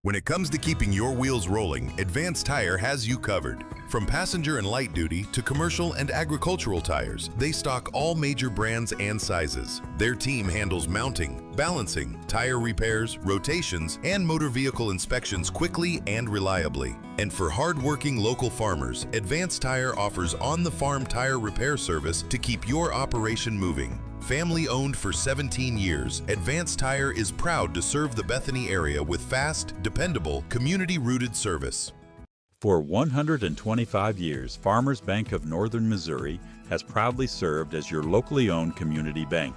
When it comes to keeping your wheels rolling, Advanced Tire has you covered. From passenger and light duty to commercial and agricultural tires, they stock all major brands and sizes. Their team handles mounting, balancing, tire repairs, rotations, and motor vehicle inspections quickly and reliably. And for hard-working local farmers, Advanced Tire offers on-the-farm tire repair service to keep your operation moving. Family owned for 17 years, Advanced Tire is proud to serve the Bethany area with fast, dependable, community-rooted service. For 125 years, Farmers Bank of Northern Missouri has proudly served as your locally owned community bank.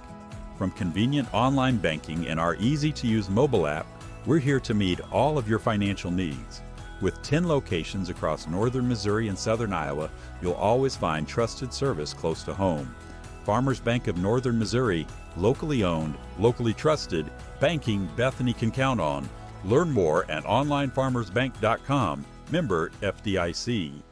From convenient online banking and our easy-to-use mobile app, we're here to meet all of your financial needs. With 10 locations across northern Missouri and southern Iowa, you'll always find trusted service close to home. Farmers Bank of Northern Missouri, locally owned, locally trusted, banking Bethany can count on. Learn more at onlinefarmersbank.com. Member FDIC.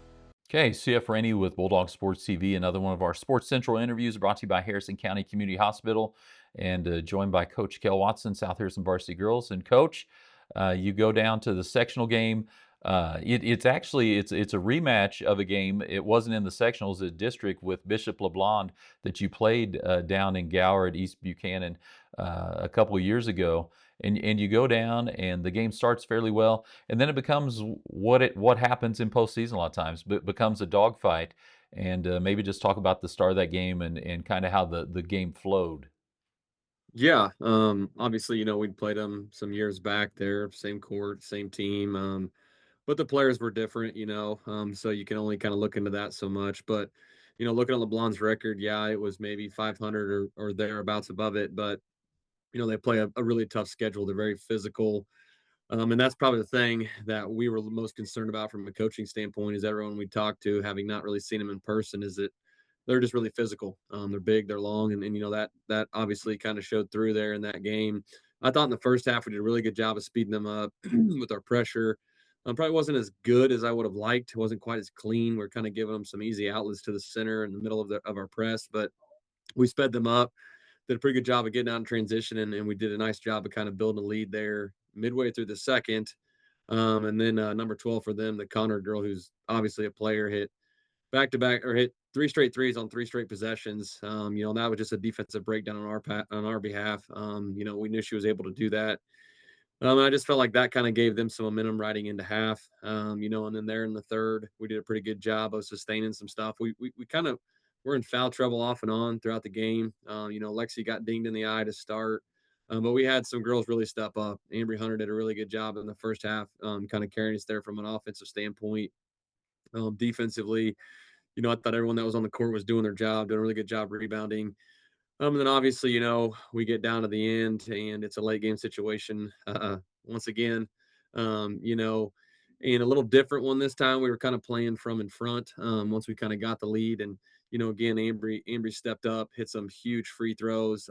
Okay, CF Rainey with Bulldog Sports TV, another one of our Sports Central interviews brought to you by Harrison County Community Hospital, and joined by Coach Kale Watson, South Harrison Varsity Girls. And Coach, you go down to the sectional game. It's actually it's a rematch of a game. It wasn't in the sectionals at district with Bishop LeBlond that you played down in Gower at East Buchanan a couple of years ago. And you go down and the game starts fairly well, and then it becomes what happens in postseason a lot of times, but it becomes a dogfight. And maybe just talk about the start of that game and kind of how the game flowed. Yeah, obviously, we'd played them some years back there, same court, same team, but the players were different, so you can only kind of look into that so much. But, looking at LeBlanc's record, yeah, it was maybe 500 or thereabouts above it, but, they play a really tough schedule. They're very physical. And that's probably the thing that we were most concerned about from a coaching standpoint is everyone we talked to, having not really seen them in person, is that they're just really physical. They're big, they're long, and that obviously kind of showed through there in that game. I thought in the first half we did a really good job of speeding them up with our pressure. Probably wasn't as good as I would have liked. It wasn't quite as clean. We're kind of giving them some easy outlets to the center in the middle of our press, but we sped them up. Did a pretty good job of getting out in transition, and we did a nice job of kind of building a lead there midway through the second. And then number 12 for them, the Connor girl, who's obviously a player, hit back to back or hit three straight threes on three straight possessions. And that was just a defensive breakdown on our behalf. We knew she was able to do that. And I just felt like that kind of gave them some momentum riding into half. And then there in the third, we did a pretty good job of sustaining some stuff. We kind of were in foul trouble off and on throughout the game. Lexi got dinged in the eye to start. But we had some girls really step up. Ambry Hunter did a really good job in the first half, kind of carrying us there from an offensive standpoint. Defensively, I thought everyone that was on the court was doing their job, doing a really good job rebounding. And then obviously, we get down to the end and it's a late game situation once again. And a little different one this time. We were kind of playing from in front once we kind of got the lead. And, again, Ambry stepped up, hit some huge free throws.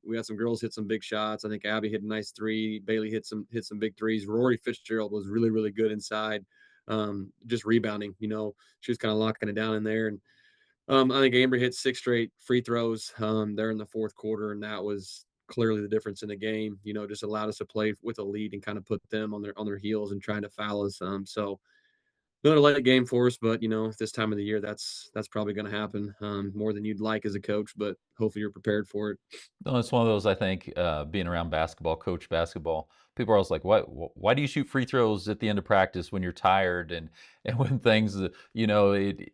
We had some girls hit some big shots. I think Abby hit a nice three. Bailey hit some big threes. Rory Fitzgerald was really, really good inside. Just rebounding, she was kind of locking it down in there. And I think Amber hit 6 straight free throws there in the fourth quarter, and that was clearly the difference in the game. Just allowed us to play with a lead and kind of put them on their heels and trying to foul us. So another late game for us, but this time of the year, that's probably going to happen more than you'd like as a coach, but hopefully you're prepared for it. No, it's one of those, I think, being around basketball, coach basketball, people are always like, why do you shoot free throws at the end of practice when you're tired and when things,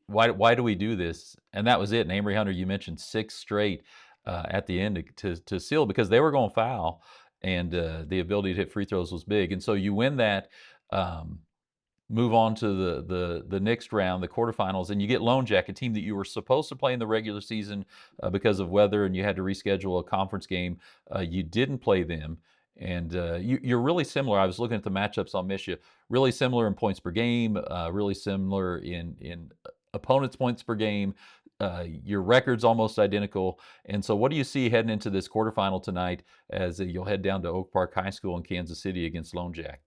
why do we do this? And that was it. And Amory Hunter, you mentioned 6 straight at the end to seal because they were going foul, and the ability to hit free throws was big. And so you win that. Move on to the next round, the quarterfinals, and you get Lone Jack, a team that you were supposed to play in the regular season because of weather, and you had to reschedule a conference game. You didn't play them, and you're really similar. I was looking at the matchups on miss you. Really similar in points per game, really similar in opponents' points per game. Your record's almost identical. And so what do you see heading into this quarterfinal tonight as you'll head down to Oak Park High School in Kansas City against Lone Jack?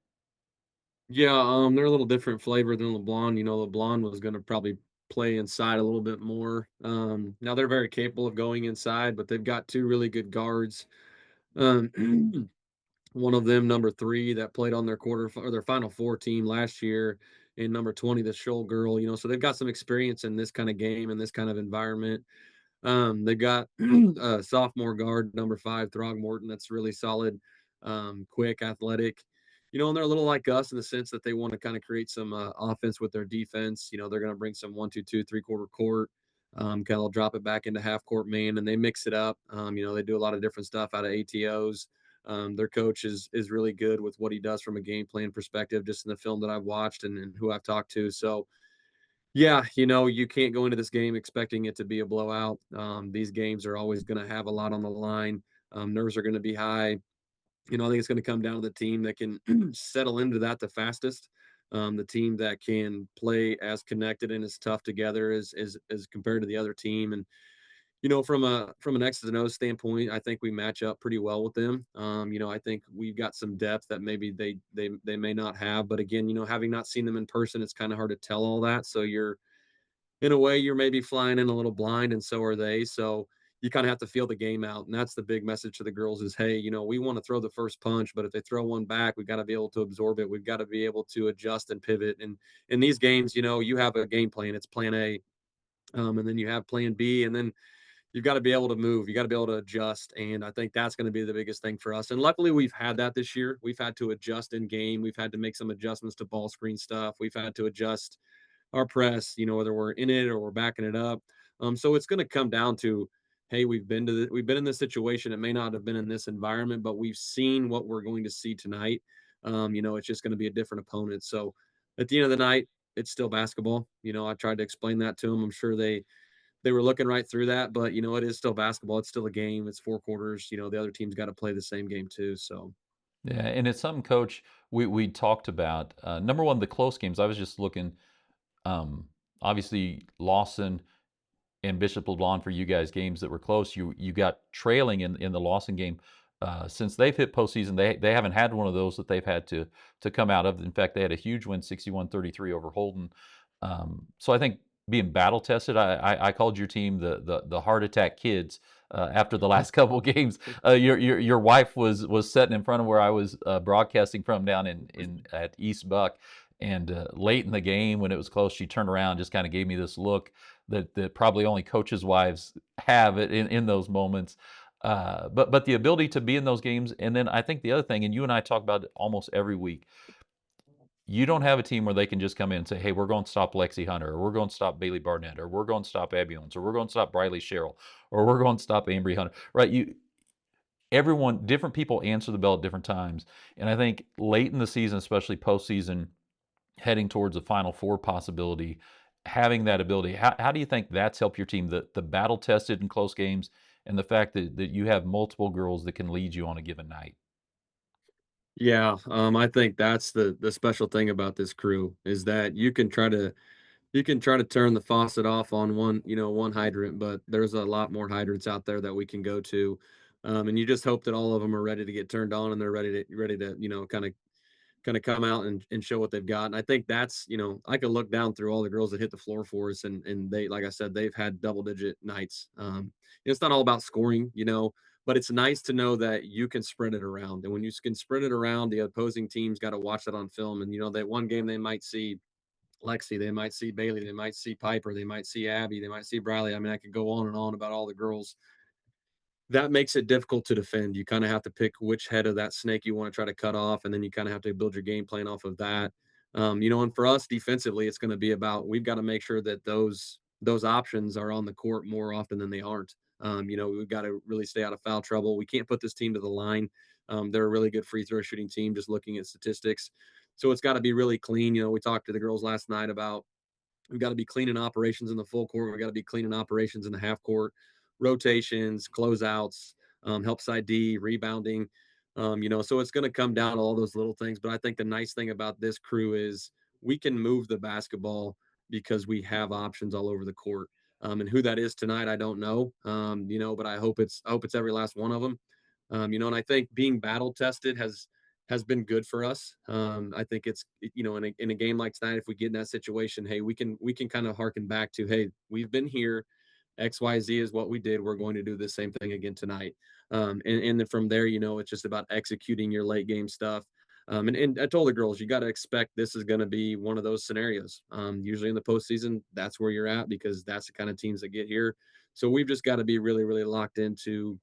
Yeah, they're a little different flavor than LeBlanc. LeBlanc was going to probably play inside a little bit more. Now they're very capable of going inside, but they've got two really good guards. Um, One of them, number 3, that played on their or their Final Four team last year, and number 20, the Shoal girl. So they've got some experience in this kind of game and this kind of environment. They've got a sophomore guard, number 5, Throgmorton, that's really solid, quick, athletic. And they're a little like us in the sense that they want to kind of create some offense with their defense. They're going to bring some 1-2-2, three-quarter court. Kind of drop it back into half court man, and they mix it up. They do a lot of different stuff out of ATOs. Their coach is really good with what he does from a game plan perspective, just in the film that I've watched and who I've talked to. So yeah, you can't go into this game expecting it to be a blowout. These games are always going to have a lot on the line. Nerves are going to be high. I think it's going to come down to the team that can settle into that the fastest. The team that can play as connected and as tough together as compared to the other team. And from an X's and O's standpoint, I think we match up pretty well with them. I think we've got some depth that maybe they may not have. But again, having not seen them in person, it's kind of hard to tell all that. So you're in a way, you're maybe flying in a little blind, and so are they. So you kind of have to feel the game out. And that's the big message to the girls is, hey, we want to throw the first punch, but if they throw one back, we've got to be able to absorb it. We've got to be able to adjust and pivot. And in these games, you have a game plan. It's plan A. And then you have plan B, and then you've got to be able to move. You got to be able to adjust. And I think that's going to be the biggest thing for us. And luckily, we've had that this year. We've had to adjust in game. We've had to make some adjustments to ball screen stuff. We've had to adjust our press, whether we're in it or we're backing it up. So it's going to come down to, hey, we've been in this situation. It may not have been in this environment, but we've seen what we're going to see tonight. It's just going to be a different opponent. So at the end of the night, it's still basketball. I tried to explain that to them. I'm sure they were looking right through that, but it is still basketball. It's still a game. It's 4 quarters. The other team's got to play the same game too. So Yeah, and it's something, Coach, we talked about. Number one, the close games. I was just looking. Um, Obviously, Lawson and Bishop LeBlanc for you guys games that were close. You got trailing in the Lawson game. Since they've hit postseason, they haven't had one of those that they've had to come out of. In fact, they had a huge win, 61-33 over Holden. So I think being battle tested, I called your team the heart attack kids. After the last couple of games, your wife was sitting in front of where I was broadcasting from down in at East Buck, and late in the game when it was close, she turned around, and just kind of gave me this look that probably only coaches' wives have it in those moments. But the ability to be in those games, and then I think the other thing, and you and I talk about it almost every week, you don't have a team where they can just come in and say, hey, we're going to stop Lexi Hunter, or we're going to stop Bailey Barnett, or we're going to stop Abby Owens, or we're going to stop Briley Sherrill, or we're going to stop Ambry Hunter. Right? Everyone, different people answer the bell at different times. And I think late in the season, especially postseason, heading towards a Final Four possibility, having that ability, how do you think that's helped your team? The battle tested in close games, and the fact that you have multiple girls that can lead you on a given night. yeah, I think that's the special thing about this crew is that you can try to turn the faucet off on one hydrant, but there's a lot more hydrants out there that we can go to. And you just hope that all of them are ready to get turned on and they're ready to kind of come out and show what they've got. And I think that's, I can look down through all the girls that hit the floor for us and they, like I said, they've had double digit nights. It's not all about scoring, but it's nice to know that you can spread it around. And when you can spread it around, the opposing team's got to watch that on film. And that one game they might see Lexi, they might see Bailey, they might see Piper, they might see Abby, they might see Briley. I mean, I could go on and on about all the girls. That makes it difficult to defend. You kind of have to pick which head of that snake you want to try to cut off, and then you kind of have to build your game plan off of that. And for us defensively, it's going to be about we've got to make sure that those options are on the court more often than they aren't. We've got to really stay out of foul trouble. We can't put this team to the line. They're a really good free throw shooting team, just looking at statistics. So it's got to be really clean. We talked to the girls last night about we've got to be cleaning operations in the full court. We've got to be cleaning operations in the half court, rotations, closeouts, help side D, rebounding. So it's going to come down to all those little things. But I think the nice thing about this crew is we can move the basketball because we have options all over the court. And who that is tonight, I don't know. But I hope it's every last one of them. And I think being battle tested has been good for us. I think it's in a game like tonight, if we get in that situation, hey, we can kind of harken back to, hey, we've been here. XYZ is what we did. We're going to do the same thing again tonight. And then from there, it's just about executing your late game stuff. And I told the girls, you got to expect this is going to be one of those scenarios. Usually in the postseason, that's where you're at because that's the kind of teams that get here. So we've just got to be really, really locked into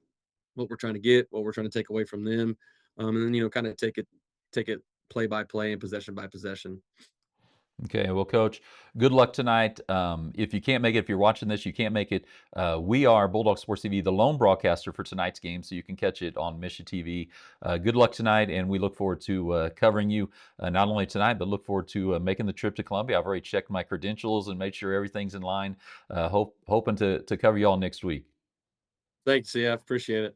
what we're trying to get, what we're trying to take away from them, and then kind of take it play by play and possession by possession. Okay, well, Coach, good luck tonight. If you can't make it, if you're watching this, you can't make it. We are Bulldog Sports TV, the lone broadcaster for tonight's game, so you can catch it on Mission TV. Good luck tonight, and we look forward to covering you not only tonight, but look forward to making the trip to Columbia. I've already checked my credentials and made sure everything's in line. Hoping to cover you all next week. Thanks, yeah, appreciate it.